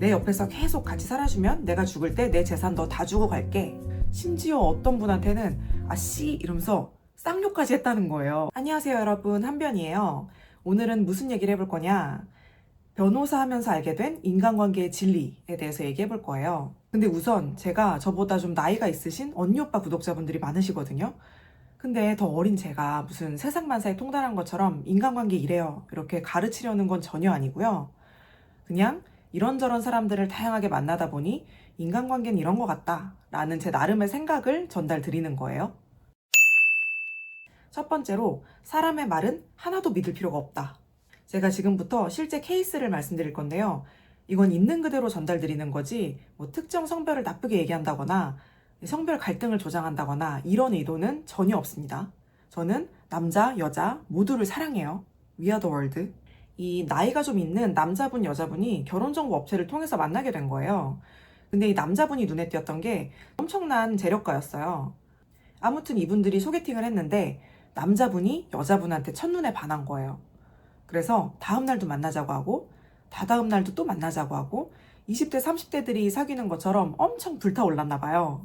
내 옆에서 계속 같이 살아주면 내가 죽을 때 내 재산 너 다 주고 갈게. 심지어 어떤 분한테는 아씨 이러면서 쌍욕까지 했다는 거예요. 안녕하세요 여러분, 한변이에요. 오늘은 무슨 얘기를 해볼 거냐, 변호사 하면서 알게 된 인간관계의 진리에 대해서 얘기해 볼 거예요. 근데 우선 제가 저보다 좀 나이가 있으신 언니 오빠 구독자분들이 많으시거든요. 근데 더 어린 제가 무슨 세상 만사에 통달한 것처럼 인간관계 이래요 이렇게 가르치려는 건 전혀 아니고요. 그냥 이런저런 사람들을 다양하게 만나다 보니 인간관계는 이런 것 같다 라는 제 나름의 생각을 전달 드리는 거예요. 첫 번째로, 사람의 말은 하나도 믿을 필요가 없다. 제가 지금부터 실제 케이스를 말씀드릴 건데요. 이건 있는 그대로 전달 드리는 거지 뭐 특정 성별을 나쁘게 얘기한다거나 성별 갈등을 조장한다거나 이런 의도는 전혀 없습니다. 저는 남자, 여자 모두를 사랑해요. We are the world. 이 나이가 좀 있는 남자분, 여자분이 결혼정보 업체를 통해서 만나게 된 거예요. 근데 이 남자분이 눈에 띄었던 게 엄청난 재력가였어요. 아무튼 이분들이 소개팅을 했는데 남자분이 여자분한테 첫눈에 반한 거예요. 그래서 다음 날도 만나자고 하고 다다음 날도 또 만나자고 하고 20대, 30대들이 사귀는 것처럼 엄청 불타올랐나 봐요.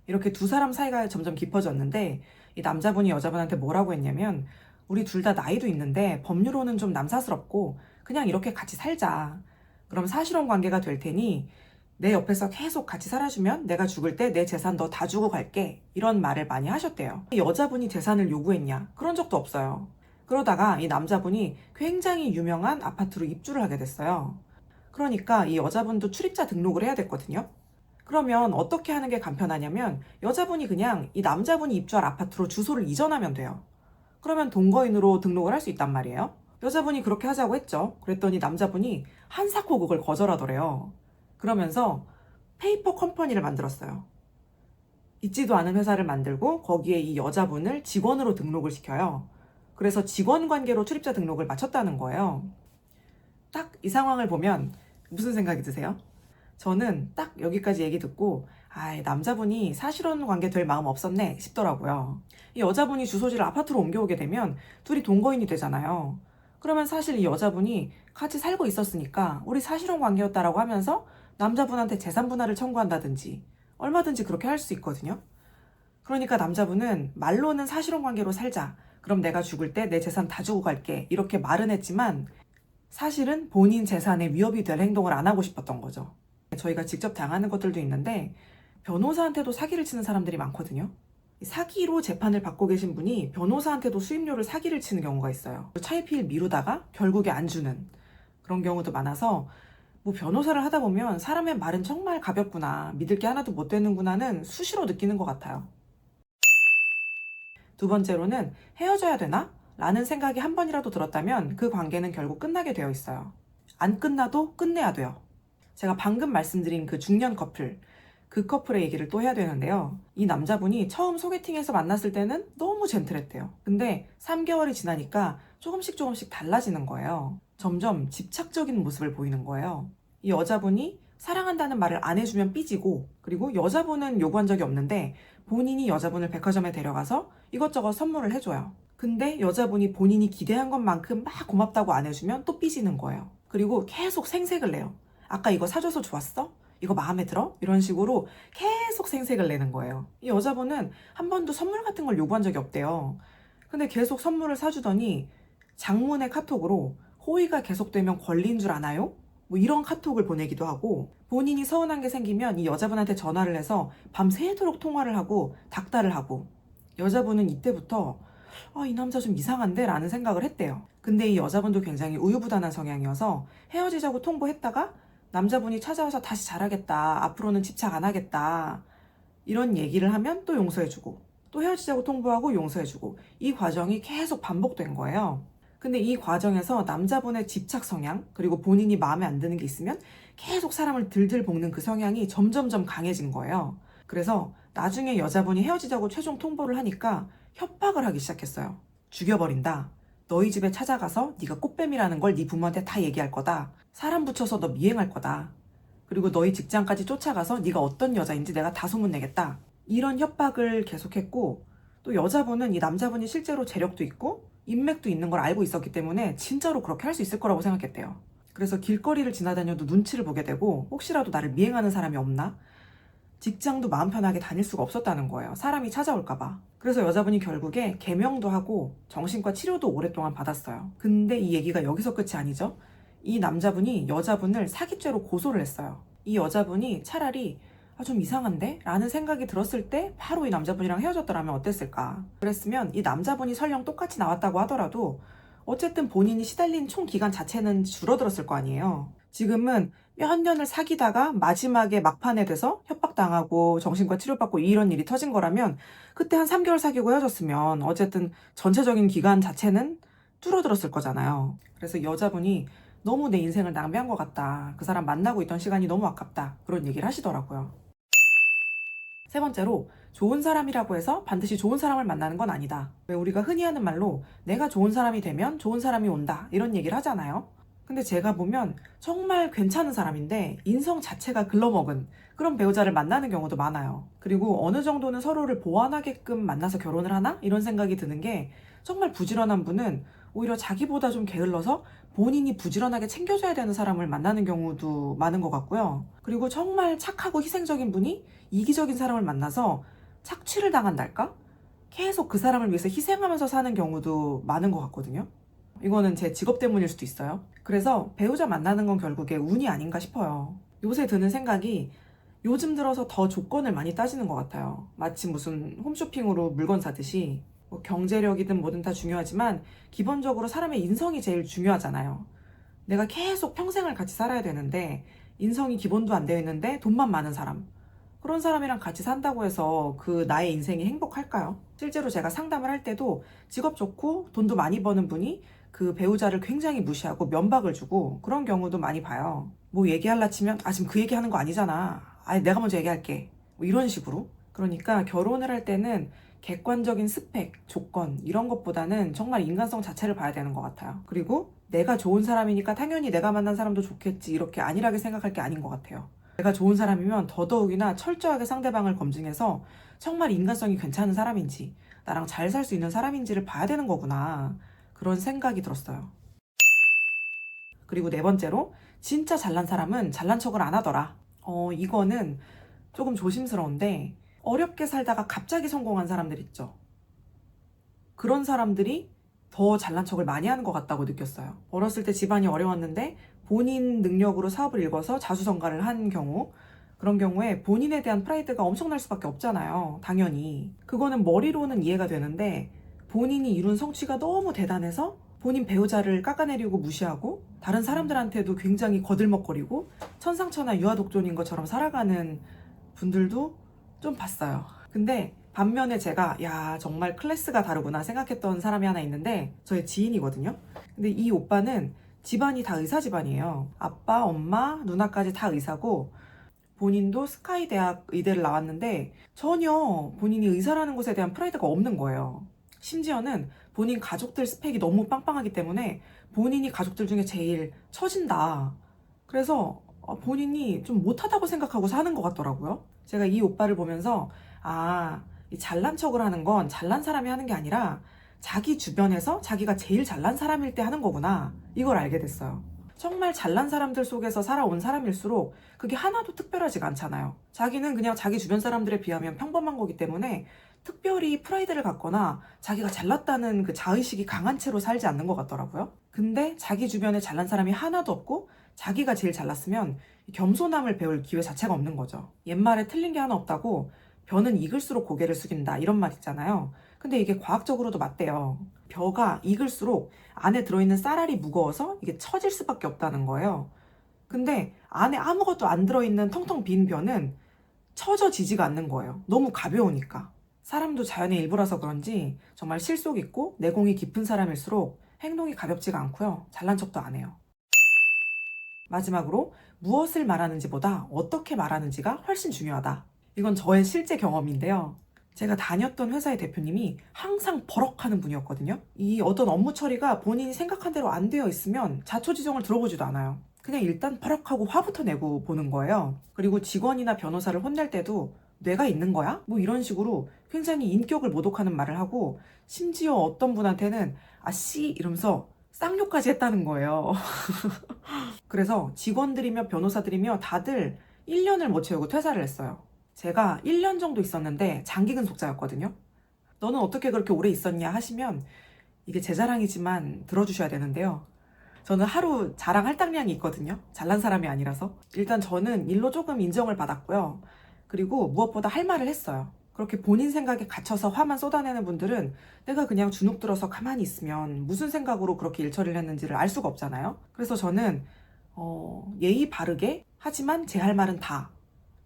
이렇게 두 사람 사이가 점점 깊어졌는데 이 남자분이 여자분한테 뭐라고 했냐면, 우리 둘 다 나이도 있는데 법률로는 좀 남사스럽고 그냥 이렇게 같이 살자. 그럼 사실혼 관계가 될 테니 내 옆에서 계속 같이 살아주면 내가 죽을 때 내 재산 너 다 주고 갈게. 이런 말을 많이 하셨대요. 여자분이 재산을 요구했냐? 그런 적도 없어요. 그러다가 이 남자분이 굉장히 유명한 아파트로 입주를 하게 됐어요. 그러니까 이 여자분도 출입자 등록을 해야 됐거든요. 그러면 어떻게 하는 게 간편하냐면 여자분이 그냥 이 남자분이 입주할 아파트로 주소를 이전하면 돼요. 그러면 동거인으로 등록을 할 수 있단 말이에요. 여자분이 그렇게 하자고 했죠. 그랬더니 남자분이 한사코 그걸 거절하더래요. 그러면서 페이퍼 컴퍼니를 만들었어요. 있지도 않은 회사를 만들고 거기에 이 여자분을 직원으로 등록을 시켜요. 그래서 직원 관계로 출입자 등록을 마쳤다는 거예요. 딱 이 상황을 보면 무슨 생각이 드세요? 저는 딱 여기까지 얘기 듣고 남자분이 사실혼 관계 될 마음 없었네 싶더라고요. 이 여자분이 주소지를 아파트로 옮겨오게 되면 둘이 동거인이 되잖아요. 그러면 사실 이 여자분이 같이 살고 있었으니까 우리 사실혼 관계였다라고 하면서 남자분한테 재산 분할을 청구한다든지 얼마든지 그렇게 할 수 있거든요. 그러니까 남자분은 말로는 사실혼 관계로 살자, 그럼 내가 죽을 때 내 재산 다 주고 갈게, 이렇게 말은 했지만 사실은 본인 재산에 위협이 될 행동을 안 하고 싶었던 거죠. 저희가 직접 당하는 것들도 있는데 변호사한테도 사기를 치는 사람들이 많거든요. 사기로 재판을 받고 계신 분이 변호사한테도 수임료를 사기를 치는 경우가 있어요. 차일피일 미루다가 결국에 안 주는 그런 경우도 많아서 뭐 변호사를 하다 보면 사람의 말은 정말 가볍구나, 믿을 게 하나도 못 되는구나는 수시로 느끼는 것 같아요. 두 번째로는 헤어져야 되나? 라는 생각이 한 번이라도 들었다면 그 관계는 결국 끝나게 되어 있어요. 안 끝나도 끝내야 돼요. 제가 방금 말씀드린 그 중년 커플, 그 커플의 얘기를 또 해야 되는데요. 이 남자분이 처음 소개팅에서 만났을 때는 너무 젠틀했대요. 근데 3개월이 지나니까 조금씩 달라지는 거예요. 점점 집착적인 모습을 보이는 거예요. 이 여자분이 사랑한다는 말을 안 해주면 삐지고, 그리고 여자분은 요구한 적이 없는데 본인이 여자분을 백화점에 데려가서 이것저것 선물을 해줘요. 근데 여자분이 본인이 기대한 것만큼 막 고맙다고 안 해주면 또 삐지는 거예요. 그리고 계속 생색을 내요. 아까 이거 사줘서 좋았어? 이거 마음에 들어? 이런 식으로 계속 생색을 내는 거예요. 이 여자분은 한 번도 선물 같은 걸 요구한 적이 없대요. 근데 계속 선물을 사주더니 장문의 카톡으로 호의가 계속되면 권리인 줄 아나요? 뭐 이런 카톡을 보내기도 하고, 본인이 서운한 게 생기면 이 여자분한테 전화를 해서 밤새도록 통화를 하고 닥달을 하고, 여자분은 이때부터 이 남자 좀 이상한데? 라는 생각을 했대요. 근데 이 여자분도 굉장히 우유부단한 성향이어서 헤어지자고 통보했다가 남자분이 찾아와서 다시 잘하겠다, 앞으로는 집착 안 하겠다, 이런 얘기를 하면 또 용서해주고, 또 헤어지자고 통보하고 용서해주고, 이 과정이 계속 반복된 거예요. 근데 이 과정에서 남자분의 집착 성향, 그리고 본인이 마음에 안 드는 게 있으면 계속 사람을 들들 볶는 그 성향이 점점점 강해진 거예요. 그래서 나중에 여자분이 헤어지자고 최종 통보를 하니까 협박을 하기 시작했어요. 죽여버린다. 너희 집에 찾아가서 네가 꽃뱀이라는 걸 네 부모한테 다 얘기할 거다. 사람 붙여서 너 미행할 거다. 그리고 너희 직장까지 쫓아가서 네가 어떤 여자인지 내가 다 소문내겠다. 이런 협박을 계속했고, 또 여자분은 이 남자분이 실제로 재력도 있고 인맥도 있는 걸 알고 있었기 때문에 진짜로 그렇게 할 수 있을 거라고 생각했대요. 그래서 길거리를 지나다녀도 눈치를 보게 되고 혹시라도 나를 미행하는 사람이 없나? 직장도 마음 편하게 다닐 수가 없었다는 거예요. 사람이 찾아올까 봐. 그래서 여자분이 결국에 개명도 하고 정신과 치료도 오랫동안 받았어요. 근데 이 얘기가 여기서 끝이 아니죠. 이 남자분이 여자분을 사기죄로 고소를 했어요. 이 여자분이 차라리 좀 이상한데? 라는 생각이 들었을 때 바로 이 남자분이랑 헤어졌더라면 어땠을까? 그랬으면 이 남자분이 설령 똑같이 나왔다고 하더라도 어쨌든 본인이 시달린 총 기간 자체는 줄어들었을 거 아니에요. 지금은 몇 년을 사귀다가 마지막에 막판에 돼서 협박당하고 정신과 치료받고 이런 일이 터진 거라면 그때 한 3개월 사귀고 헤어졌으면 어쨌든 전체적인 기간 자체는 줄어들었을 거잖아요. 그래서 여자분이 너무 내 인생을 낭비한 것 같다. 그 사람 만나고 있던 시간이 너무 아깝다. 그런 얘기를 하시더라고요. 세 번째로, 좋은 사람이라고 해서 반드시 좋은 사람을 만나는 건 아니다. 왜 우리가 흔히 하는 말로 내가 좋은 사람이 되면 좋은 사람이 온다 이런 얘기를 하잖아요. 근데 제가 보면 정말 괜찮은 사람인데 인성 자체가 글러먹은 그런 배우자를 만나는 경우도 많아요. 그리고 어느 정도는 서로를 보완하게끔 만나서 결혼을 하나? 이런 생각이 드는 게, 정말 부지런한 분은 오히려 자기보다 좀 게을러서 본인이 부지런하게 챙겨줘야 되는 사람을 만나는 경우도 많은 것 같고요. 그리고 정말 착하고 희생적인 분이 이기적인 사람을 만나서 착취를 당한달까? 계속 그 사람을 위해서 희생하면서 사는 경우도 많은 것 같거든요. 이거는 제 직업 때문일 수도 있어요. 그래서 배우자 만나는 건 결국에 운이 아닌가 싶어요. 요새 드는 생각이, 요즘 들어서 더 조건을 많이 따지는 것 같아요. 마치 무슨 홈쇼핑으로 물건 사듯이. 뭐 경제력이든 뭐든 다 중요하지만 기본적으로 사람의 인성이 제일 중요하잖아요. 내가 계속 평생을 같이 살아야 되는데 인성이 기본도 안 되어 있는데 돈만 많은 사람, 그런 사람이랑 같이 산다고 해서 그 나의 인생이 행복할까요? 실제로 제가 상담을 할 때도 직업 좋고 돈도 많이 버는 분이 그 배우자를 굉장히 무시하고 면박을 주고 그런 경우도 많이 봐요. 뭐 얘기할라 치면 지금 그 얘기하는 거 아니잖아. 내가 먼저 얘기할게. 뭐 이런 식으로. 그러니까 결혼을 할 때는 객관적인 스펙, 조건 이런 것보다는 정말 인간성 자체를 봐야 되는 것 같아요. 그리고 내가 좋은 사람이니까 당연히 내가 만난 사람도 좋겠지 이렇게 안일하게 생각할 게 아닌 것 같아요. 내가 좋은 사람이면 더더욱이나 철저하게 상대방을 검증해서 정말 인간성이 괜찮은 사람인지 나랑 잘 살 수 있는 사람인지를 봐야 되는 거구나, 그런 생각이 들었어요. 그리고 네 번째로, 진짜 잘난 사람은 잘난 척을 안 하더라. 이거는 조금 조심스러운데, 어렵게 살다가 갑자기 성공한 사람들 있죠. 그런 사람들이 더 잘난 척을 많이 하는 것 같다고 느꼈어요. 어렸을 때 집안이 어려웠는데 본인 능력으로 사업을 일궈서 자수성가를 한 경우, 그런 경우에 본인에 대한 프라이드가 엄청날 수밖에 없잖아요. 당연히. 그거는 머리로는 이해가 되는데 본인이 이룬 성취가 너무 대단해서 본인 배우자를 깎아내리고 무시하고 다른 사람들한테도 굉장히 거들먹거리고 천상천하 유아독존인 것처럼 살아가는 분들도 좀 봤어요. 근데 반면에 제가 정말 클래스가 다르구나 생각했던 사람이 하나 있는데, 저의 지인이거든요. 근데 이 오빠는 집안이 다 의사 집안이에요. 아빠, 엄마, 누나까지 다 의사고 본인도 스카이 대학 의대를 나왔는데 전혀 본인이 의사라는 것에 대한 프라이드가 없는 거예요. 심지어는 본인 가족들 스펙이 너무 빵빵하기 때문에 본인이 가족들 중에 제일 처진다. 그래서 본인이 좀 못하다고 생각하고 사는 것 같더라고요. 제가 이 오빠를 보면서 이 잘난 척을 하는 건 잘난 사람이 하는 게 아니라 자기 주변에서 자기가 제일 잘난 사람일 때 하는 거구나, 이걸 알게 됐어요. 정말 잘난 사람들 속에서 살아온 사람일수록 그게 하나도 특별하지가 않잖아요. 자기는 그냥 자기 주변 사람들에 비하면 평범한 거기 때문에 특별히 프라이드를 갖거나 자기가 잘났다는 그 자의식이 강한 채로 살지 않는 것 같더라고요. 근데 자기 주변에 잘난 사람이 하나도 없고 자기가 제일 잘났으면 겸손함을 배울 기회 자체가 없는 거죠. 옛말에 틀린 게 하나 없다고, 벼는 익을수록 고개를 숙인다 이런 말 있잖아요. 근데 이게 과학적으로도 맞대요. 벼가 익을수록 안에 들어있는 쌀알이 무거워서 이게 처질 수밖에 없다는 거예요. 근데 안에 아무것도 안 들어있는 텅텅 빈 벼는 처져지지가 않는 거예요. 너무 가벼우니까. 사람도 자연의 일부라서 그런지 정말 실속 있고 내공이 깊은 사람일수록 행동이 가볍지가 않고요. 잘난 척도 안 해요. 마지막으로, 무엇을 말하는지보다 어떻게 말하는지가 훨씬 중요하다. 이건 저의 실제 경험인데요. 제가 다녔던 회사의 대표님이 항상 버럭하는 분이었거든요. 이 어떤 업무 처리가 본인이 생각한 대로 안 되어 있으면 자초지종을 들어보지도 않아요. 그냥 일단 버럭하고 화부터 내고 보는 거예요. 그리고 직원이나 변호사를 혼낼 때도 뇌가 있는 거야? 뭐 이런 식으로 굉장히 인격을 모독하는 말을 하고, 심지어 어떤 분한테는 씨 이러면서 쌍욕까지 했다는 거예요. 그래서 직원들이며 변호사들이며 다들 1년을 못 채우고 퇴사를 했어요. 제가 1년 정도 있었는데 장기 근속자였거든요. 너는 어떻게 그렇게 오래 있었냐 하시면 이게 제 자랑이지만 들어주셔야 되는데요. 저는 하루 자랑 할당량이 있거든요. 잘난 사람이 아니라서. 일단 저는 일로 조금 인정을 받았고요. 그리고 무엇보다 할 말을 했어요. 그렇게 본인 생각에 갇혀서 화만 쏟아내는 분들은 내가 그냥 주눅 들어서 가만히 있으면 무슨 생각으로 그렇게 일 처리를 했는지를 알 수가 없잖아요. 그래서 저는 예의 바르게 하지만 제 할 말은 다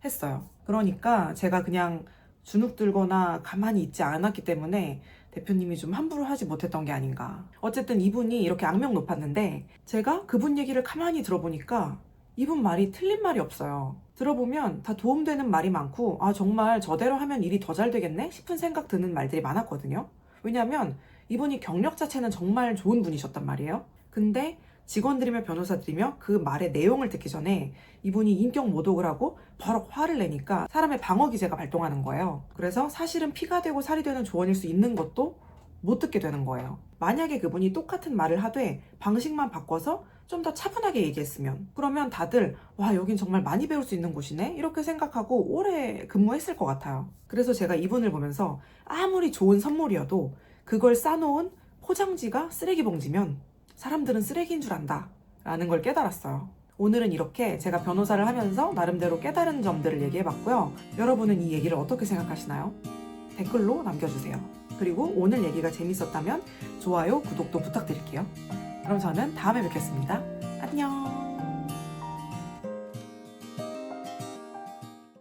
했어요. 그러니까 제가 그냥 주눅 들거나 가만히 있지 않았기 때문에 대표님이 좀 함부로 하지 못했던 게 아닌가. 어쨌든 이분이 이렇게 악명 높았는데 제가 그분 얘기를 가만히 들어보니까 이분 말이 틀린 말이 없어요. 들어보면 다 도움되는 말이 많고 아 정말 저대로 하면 일이 더 잘 되겠네 싶은 생각 드는 말들이 많았거든요. 왜냐하면 이분이 경력 자체는 정말 좋은 분이셨단 말이에요. 근데 직원들이며 변호사들이며 그 말의 내용을 듣기 전에 이분이 인격 모독을 하고 버럭 화를 내니까 사람의 방어 기제가 발동하는 거예요. 그래서 사실은 피가 되고 살이 되는 조언일 수 있는 것도 못 듣게 되는 거예요. 만약에 그분이 똑같은 말을 하되 방식만 바꿔서 좀 더 차분하게 얘기했으면 그러면 다들 와 여긴 정말 많이 배울 수 있는 곳이네 이렇게 생각하고 오래 근무했을 것 같아요. 그래서 제가 이분을 보면서 아무리 좋은 선물이어도 그걸 싸놓은 포장지가 쓰레기 봉지면 사람들은 쓰레기인 줄 안다 라는 걸 깨달았어요. 오늘은 이렇게 제가 변호사를 하면서 나름대로 깨달은 점들을 얘기해봤고요. 여러분은 이 얘기를 어떻게 생각하시나요? 댓글로 남겨주세요. 그리고 오늘 얘기가 재밌었다면 좋아요, 구독도 부탁드릴게요. 그럼 저는 다음에 뵙겠습니다. 안녕.